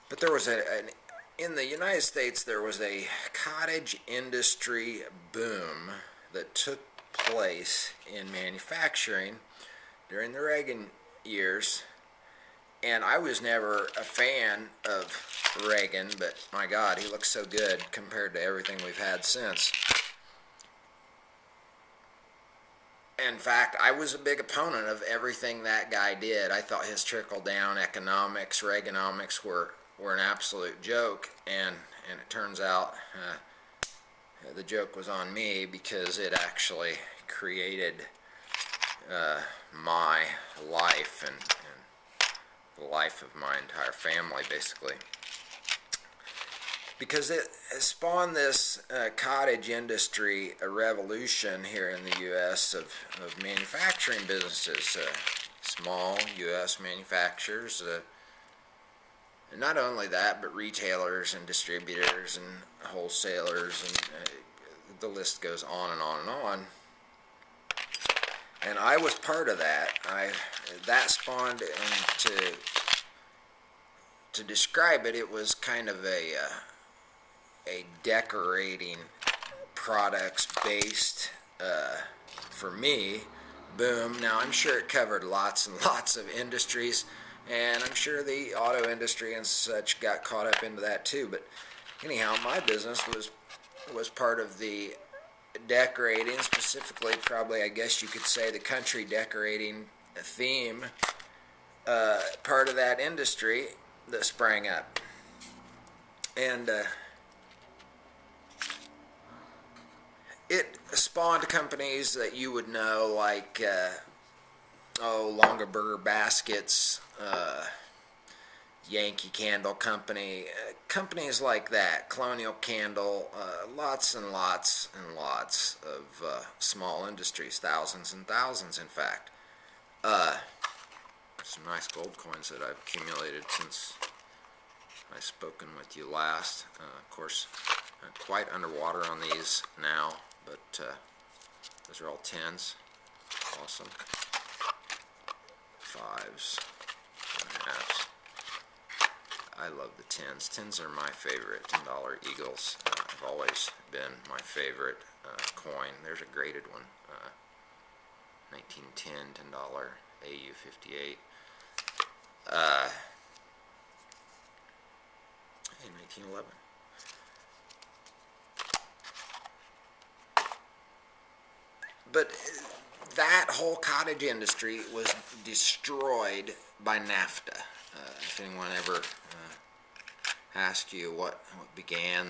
But there was in the United States, there was a cottage industry boom that took place in manufacturing during the Reagan years. And I was never a fan of Reagan, but my God, he looks so good compared to everything we've had since. In fact, I was a big opponent of everything that guy did. I thought his trickle-down economics, Reaganomics, were an absolute joke, and it turns out the joke was on me because it actually created my life and the life of my entire family, basically. Because it spawned this cottage industry revolution here in the U.S. of manufacturing businesses, small U.S. manufacturers, and not only that, but retailers and distributors and wholesalers, and the list goes on and on and on. And I was part of that. That spawned into, to describe it, it was kind of a decorating products based, for me, boom. Now I'm sure it covered lots and lots of industries, and I'm sure the auto industry and such got caught up into that too. But anyhow, my business was part of the decorating, specifically probably, I guess you could say, the country decorating theme, part of that industry that sprang up. And it spawned companies that you would know, like Longaberger Baskets, Yankee Candle Company, companies like that, Colonial Candle, lots and lots and lots of small industries, thousands and thousands, in fact. Some nice gold coins that I've accumulated since I've spoken with you last. Of course, I'm quite underwater on these now, but those are all 10s. Awesome. 5s, 1/2s. I love the 10s. 10s are my favorite. $10 Eagles have always been my favorite coin. There's a graded one. 1910 $10 AU58. Hey, 1911. But that whole cottage industry was destroyed by NAFTA. If anyone ever asked you what began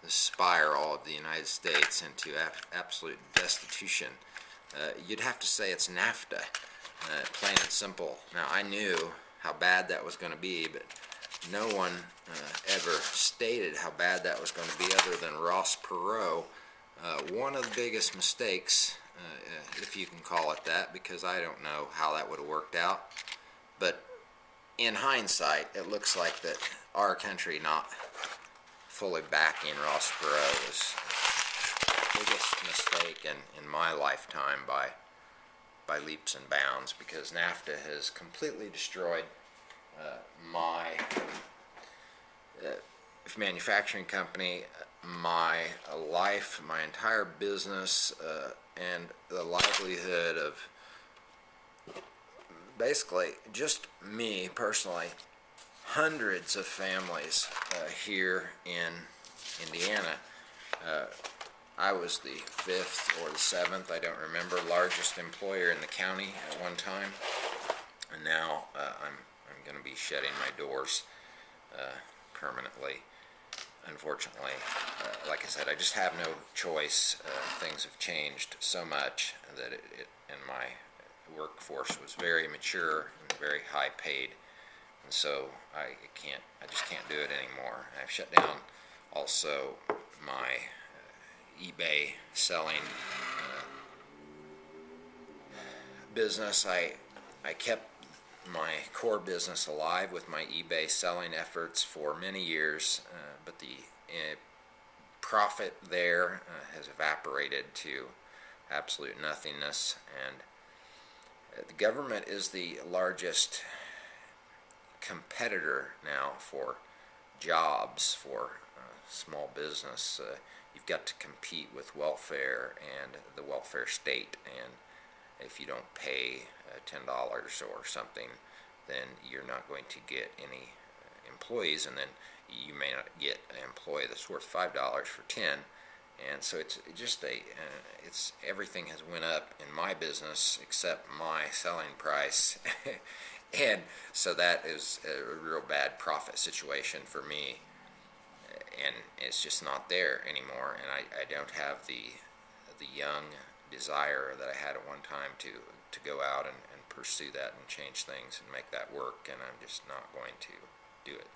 the spiral of the United States into absolute destitution, you'd have to say it's NAFTA, plain and simple. Now, I knew how bad that was going to be, but no one ever stated how bad that was going to be other than Ross Perot. One of the biggest mistakes, if you can call it that, because I don't know how that would have worked out, but in hindsight, it looks like that our country not fully backing Ross Perot was the biggest mistake in my lifetime by leaps and bounds, because NAFTA has completely destroyed my manufacturing company, my life, my entire business, and the livelihood of basically just me personally, hundreds of families here in Indiana. I was the 5th or the 7th, I don't remember, largest employer in the county at one time, and now I'm going to be shutting my doors permanently. Unfortunately, like I said, I just have no choice. Things have changed so much that and my workforce was very mature and very high paid, and so I just can't do it anymore. I've shut down also my eBay selling business. I kept my core business alive with my eBay selling efforts for many years, but the profit there has evaporated to absolute nothingness, and the government is the largest competitor now for jobs for small business. You've got to compete with welfare and the welfare state, and if you don't pay $10 or something, then you're not going to get any employees, and then you may not get an employee that's worth $5 for 10. And so it's just it's everything has went up in my business except my selling price. And so that is a real bad profit situation for me, and it's just not there anymore. And I don't have the young desire that I had at one time to go out and pursue that and change things and make that work, and I'm just not going to do it.